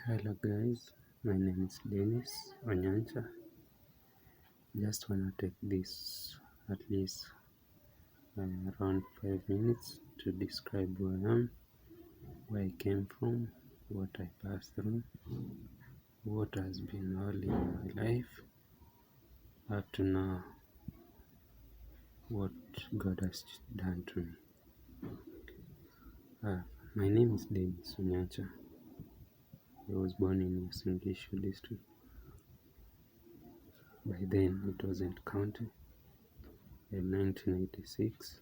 Hello guys, my name is Dennis Onyancha. Just wanna take this at least around 5 minutes to describe who I am, where I came from, what I passed through, what has been all in my life up to now, what God has done to me. My name is Dennis Onyancha. I was born in Uasin district. By then it wasn't county. In 1986.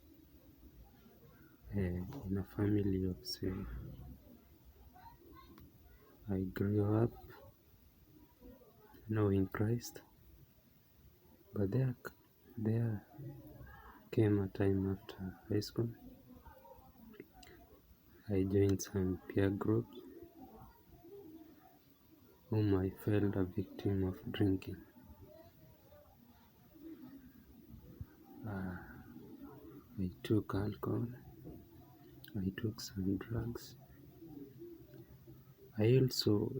In a family of 7. I grew up knowing Christ, but there came a time after high school. I joined some peer groups whom I fell a victim of drinking. I took alcohol, I took some drugs. I also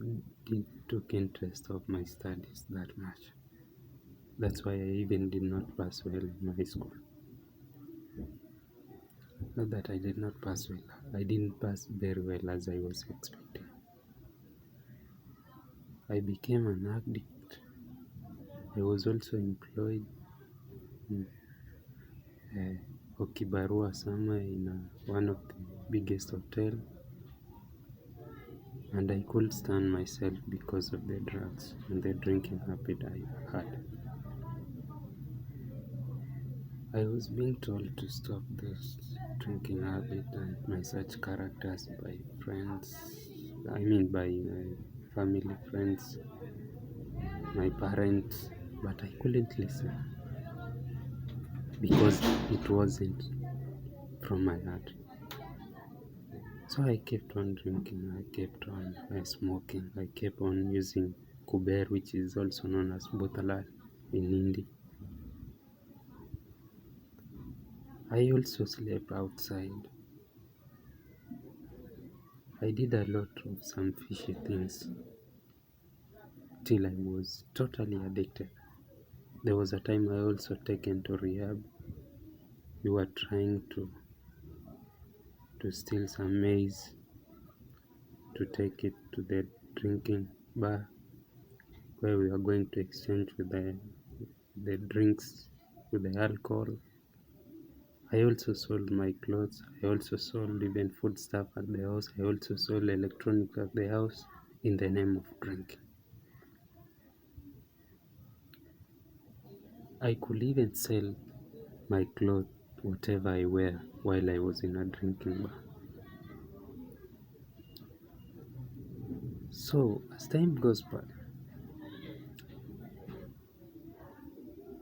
took interest of my studies that much. That's why I even did not pass well in high school. Not that I did not pass well, I didn't pass very well as I was expecting. I became an addict. I was also employed in Okibarua somewhere in one of the biggest hotels, and I couldn't stand myself because of the drugs and the drinking habit I had. I was being told to stop this drinking habit and my such characters by friends, by family, friends, my parents, but I couldn't listen because it wasn't from my heart. So I kept on drinking, I kept on smoking, I kept on using kuber, which is also known as botalar in Hindi. I also slept outside. I did a lot of some fishy things till I was totally addicted. There was a time I also taken to rehab. We were trying to steal some maize to take it to the drinking bar where we were going to exchange with the drinks, with the alcohol. I also sold my clothes. I also sold even food stuff at the house. I also sold electronics at the house in the name of drinking. I could even sell my clothes, whatever I wear, while I was in a drinking bar. So as time goes by,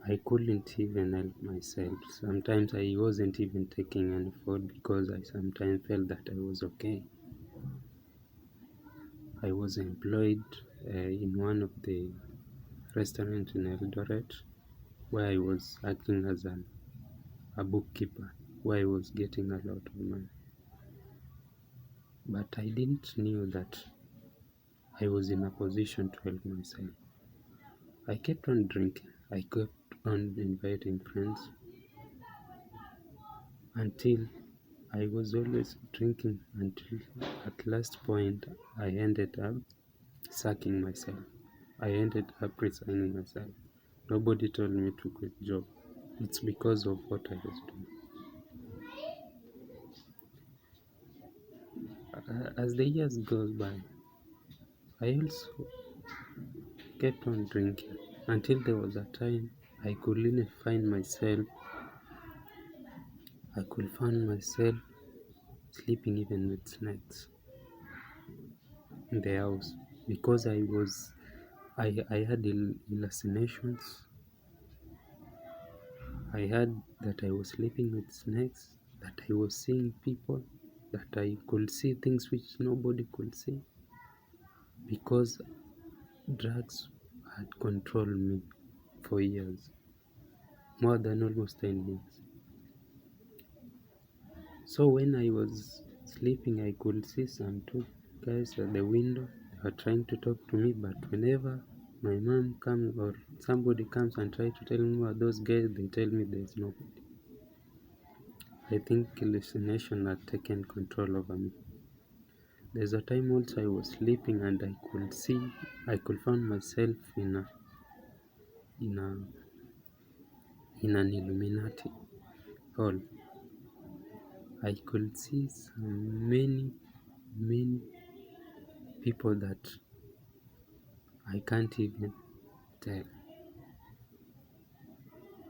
I couldn't even help myself. Sometimes I wasn't even taking any food because I sometimes felt that I was okay. I was employed in one of the restaurants in Eldoret where I was acting as a bookkeeper, where I was getting a lot of money. But I didn't know that I was in a position to help myself. I kept on drinking. I kept on inviting friends until I was always drinking until at last point I ended up sacking myself. I ended up resigning myself. Nobody told me to quit job. It's because of what I was doing. As the years goes by, I also kept on drinking until there was a time I could really find myself sleeping even with snakes in the house because I had hallucinations. I had that I was sleeping with snakes, that I was seeing people, that I could see things which nobody could see because drugs had controlled me for years, more than almost 10 years. So when I was sleeping, I could see some two guys at the window. are trying to talk to me, but whenever my mom comes or somebody comes and try to tell me who are those guys, they tell me there's nobody. I think hallucination had taken control over me. There's a time also I was sleeping and I could find myself in a in an Illuminati hall. I could see many people that I can't even tell.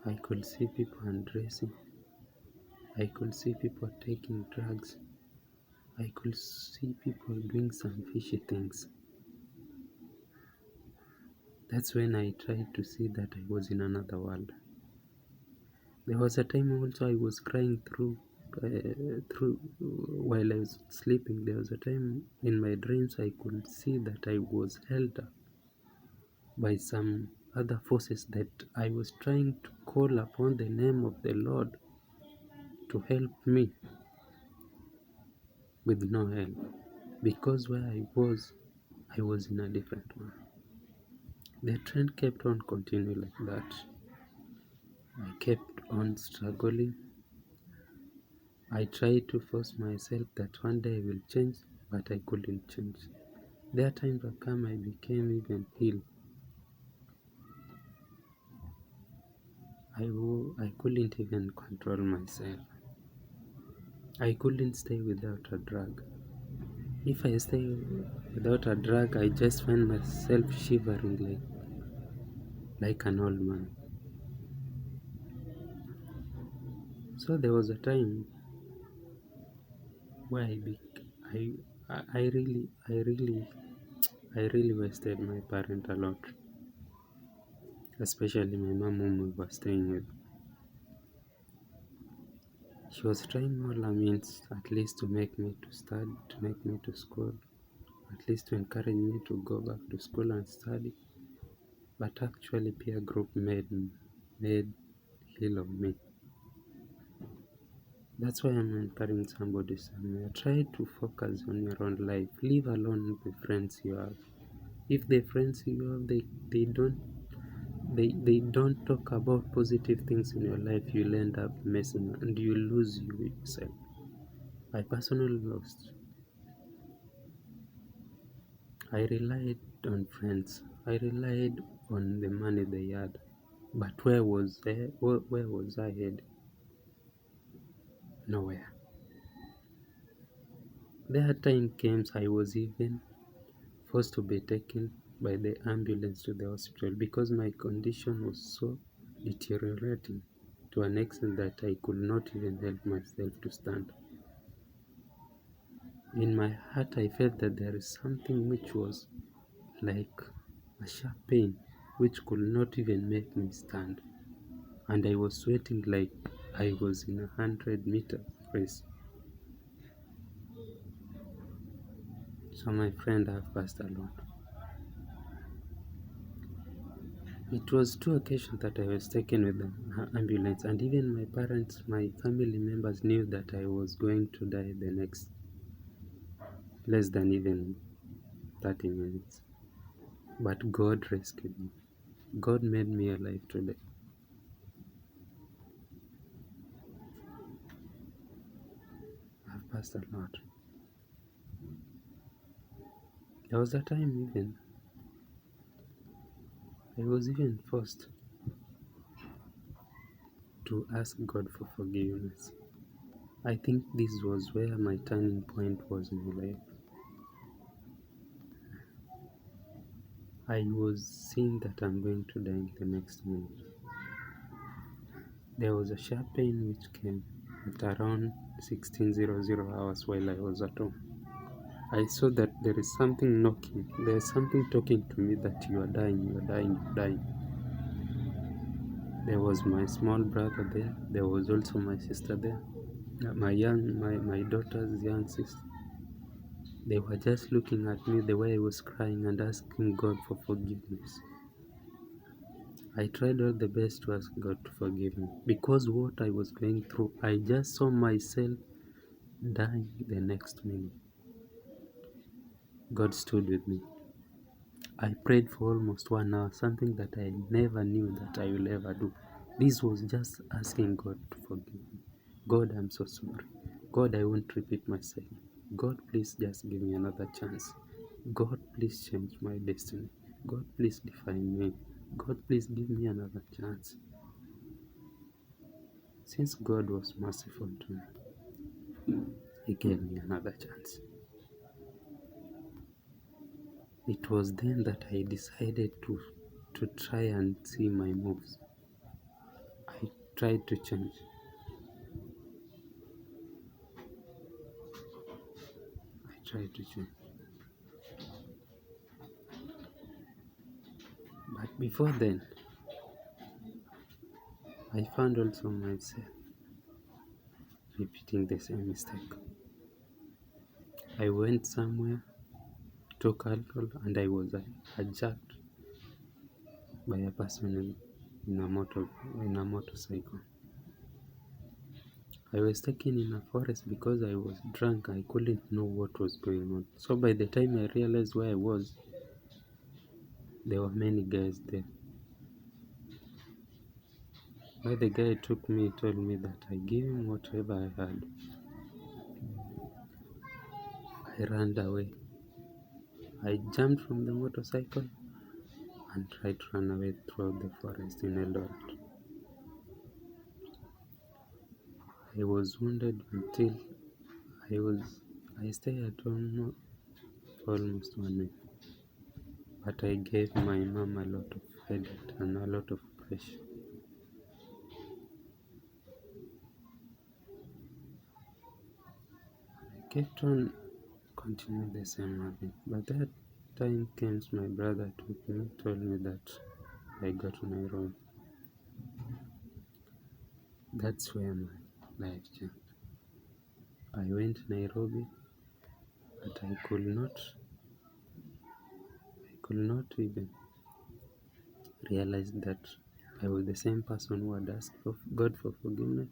I could see people undressing. I could see people taking drugs. I could see people doing some fishy things. That's when I tried to see that I was in another world. There was a time also I was crying through while I was sleeping. There was a time in my dreams I could see that I was held up by some other forces, that I was trying to call upon the name of the Lord to help me with no help, because where I was in a different one. The trend kept on continuing like that. I kept on struggling. I tried to force myself that one day I will change, but I couldn't change. There are times that come I became even ill. I couldn't even control myself. I couldn't stay without a drug. If I stay without a drug, I just find myself shivering like an old man. So there was a time where I really wasted my parent a lot, especially my mom whom we were staying with. She was trying all her means, at least to make me to study, to make me to school, at least to encourage me to go back to school and study. But actually, peer group made hill of me. That's why I'm encouraging somebody somewhere. Try to focus on your own life. Leave alone the friends you have. If the friends you have they don't talk about positive things in your life, you'll end up messing and you lose you yourself. I personally lost. I relied on friends. I relied on the money they had. But where was I headed? Nowhere. There time came I was even forced to be taken by the ambulance to the hospital because my condition was so deteriorating to an extent that I could not even help myself to stand. In my heart, I felt that there is something which was like a sharp pain which could not even make me stand, and I was sweating like I was in 100-meter race. So my friend have passed alone. It was two occasions that I was taken with the ambulance, and even my parents, my family members knew that I was going to die the next less than even 30 minutes. But God rescued me. God made me alive today. I've passed a lot. There was a time even I was even forced to ask God for forgiveness. I think this was where my turning point was in my life. I was seeing that I'm going to die in the next minute. There was a sharp pain which came at around 1600 hours while I was at home. I saw that there is something knocking, there is something talking to me that you are dying, you are dying, you are dying. There was my small brother there, there was also my sister there, my daughter's young sister. They were just looking at me the way I was crying and asking God for forgiveness. I tried all the best to ask God to forgive me because what I was going through, I just saw myself dying the next minute. God stood with me. I prayed for almost 1 hour, something that I never knew that I will ever do. This was just asking God to forgive me. God, I'm so sorry. God, I won't repeat myself. God, please just give me another chance. God, please change my destiny. God, please define me. God, please give me another chance. Since God was merciful to me, He gave me another chance. It was then that I decided to try and see my moves. I tried to change. I tried to change. But before then, I found also myself repeating the same mistake. I went somewhere, took alcohol, and I was hijacked by a person in a motorcycle. I was taken in a forest because I was drunk. I couldn't know what was going on. So by the time I realized where I was, there were many guys there. Why the guy took me, told me that I gave him whatever I had. I ran away. I jumped from the motorcycle and tried to run away through the forest in Eldoret. I was wounded until I stayed at home for almost 1 week. But I gave my mom a lot of headache and a lot of pressure. I kept on continuing the same habit. But that time came, my brother took me, told me that I got to Nairobi. That's where my life changed. I went to Nairobi, but I could not even realize that I was the same person who had asked for God for forgiveness.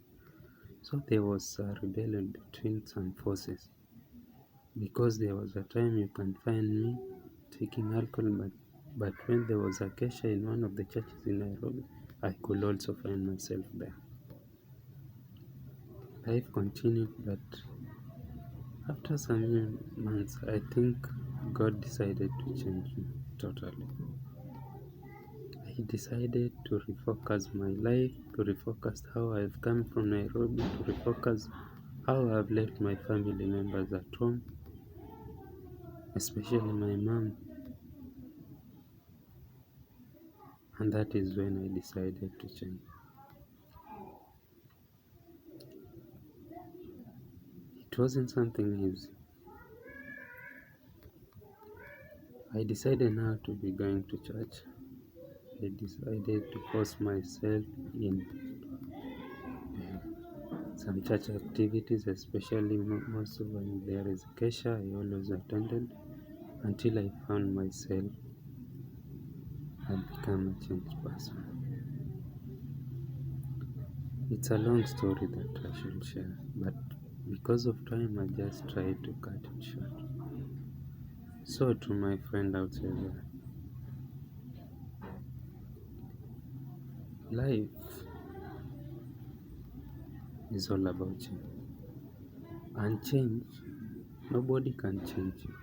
So there was a rebellion between some forces, because there was a time you can find me taking alcohol, but when there was a kesha in one of the churches in Nairobi, I could also find myself there. Life continued, but after some months, I think God decided to change me totally. He decided to refocus my life, to refocus how I've come from Nairobi, to refocus how I've left my family members at home, especially my mom. And that is when I decided to change. It wasn't something easy. I decided now to be going to church. I decided to force myself in some church activities, especially most of when there is a kesha, I always attended until I found myself had become a changed person. It's a long story that I should share, but because of time, I just try to cut it short. So, to my friend out there, life is all about change. And change, nobody can change you.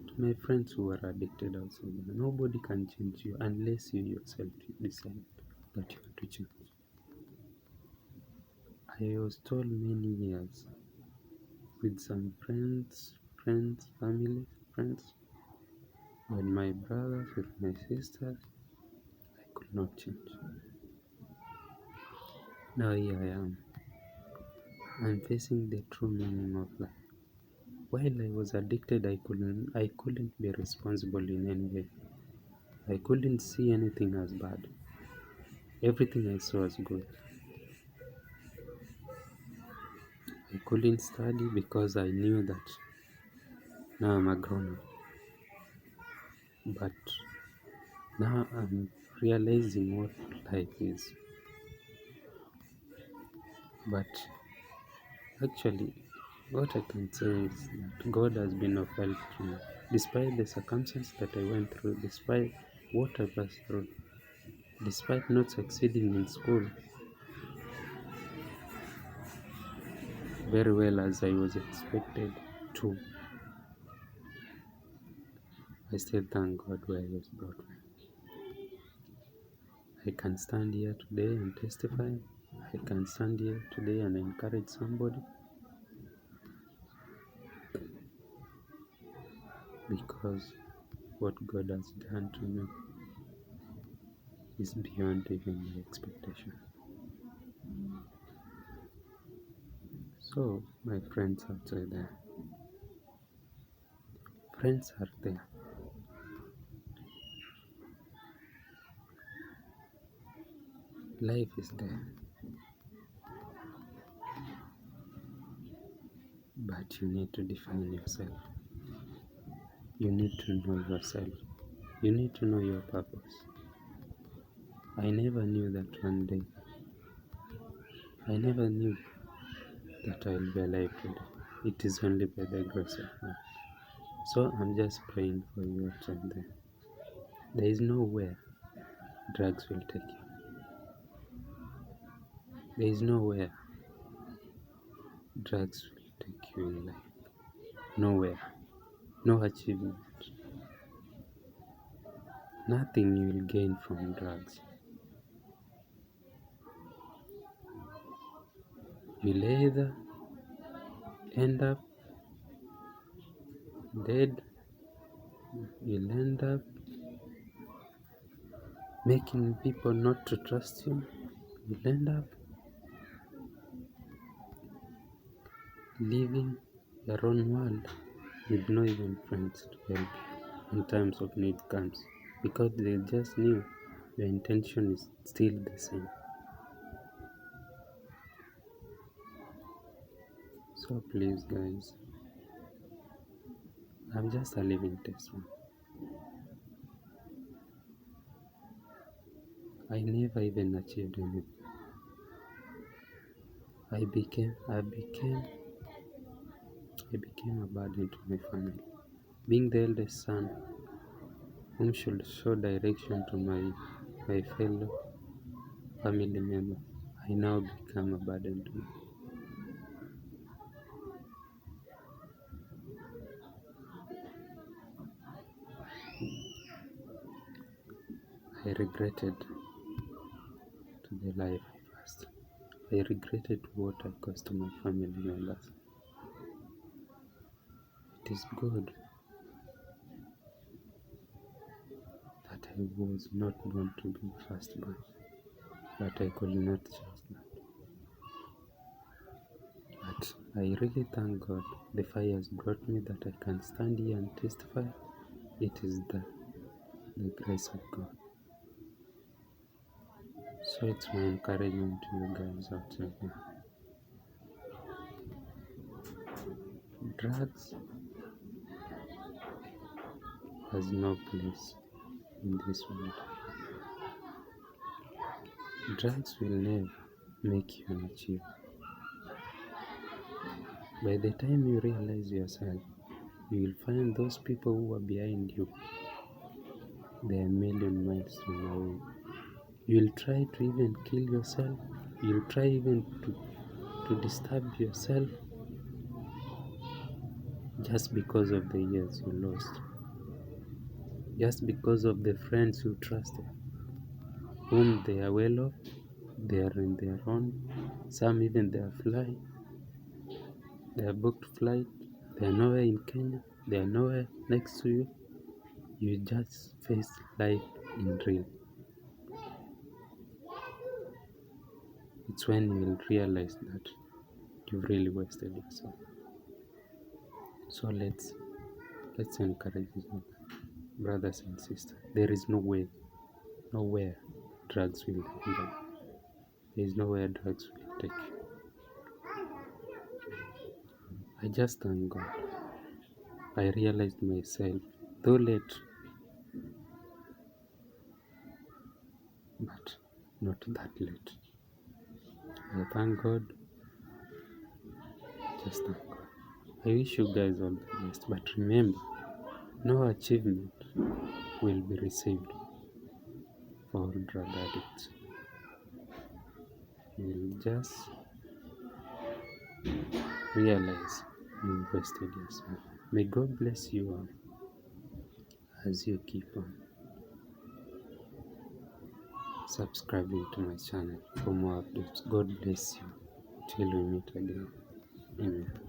To my friends who are addicted outside there, nobody can change you unless you yourself decide that you want to change. I was told many years with some family, friends, with my brothers, with my sisters, I could not change. Now here I am. I'm facing the true meaning of life. While I was addicted, I couldn't be responsible in any way. I couldn't see anything as bad. Everything I saw as good. I couldn't study because I knew that now I'm a grown up. But now I'm realizing what life is. But actually, What I can say is that God has been of help to me. Despite the circumstances that I went through, despite what I passed through, despite not succeeding in school very well as I was expected to, I still thank God where He has brought me. I can stand here today and testify. I can stand here today and encourage somebody because what God has done to me is beyond even my expectation. So, my friends outside there, friends are there. Life is there. But you need to define yourself. You need to know yourself. You need to know your purpose. I never knew that one day. I never knew that I will be alive today. It is only by the grace of God. So I'm just praying for you outside there. There is nowhere drugs will take you. There is nowhere drugs will take you in life. Nowhere. No achievement. Nothing you will gain from drugs. You'll either end up dead, you'll end up making people not to trust you, you'll end up living your own world with no even friends to help you when times of need comes, because they just knew your intention is still the same. So please guys, I'm just a living testimony. I never even achieved anything. I became a burden to my family. Being the eldest son, whom should show direction to my fellow family members, I now become a burden to them. I regretted to the life I passed. I regretted what I caused to my family members. It is good that I was not born to be firstborn, but I could not choose that. But I really thank God the fire has brought me that I can stand here and testify. It is the grace of God. So it's my encouragement to you guys out there. Drugs has no place in this world. Drugs will never make you an achiever. By the time you realize yourself, you will find those people who are behind you. They are a million miles from away. You will try to even kill yourself. You will try even to disturb yourself just because of the years you lost. Just because of the friends you trusted, whom they are well off, they are in their own, some even they are flying, they are booked flight, they are nowhere in Kenya, they are nowhere next to you. You just face life in real. It's when you will realize that you've really wasted yourself. So let's encourage each other, brothers and sisters. There is nowhere drugs will end up. There is nowhere drugs will take you. I just thank God. I realized myself, though late, but not that late. I thank God. Just thank God. I wish you guys all the best, but remember, no achievement will be received for all drug addicts. You'll just realize you wasted yourself. May God bless you all as you keep on subscribing to my channel for more updates. God bless you till we meet again. Amen.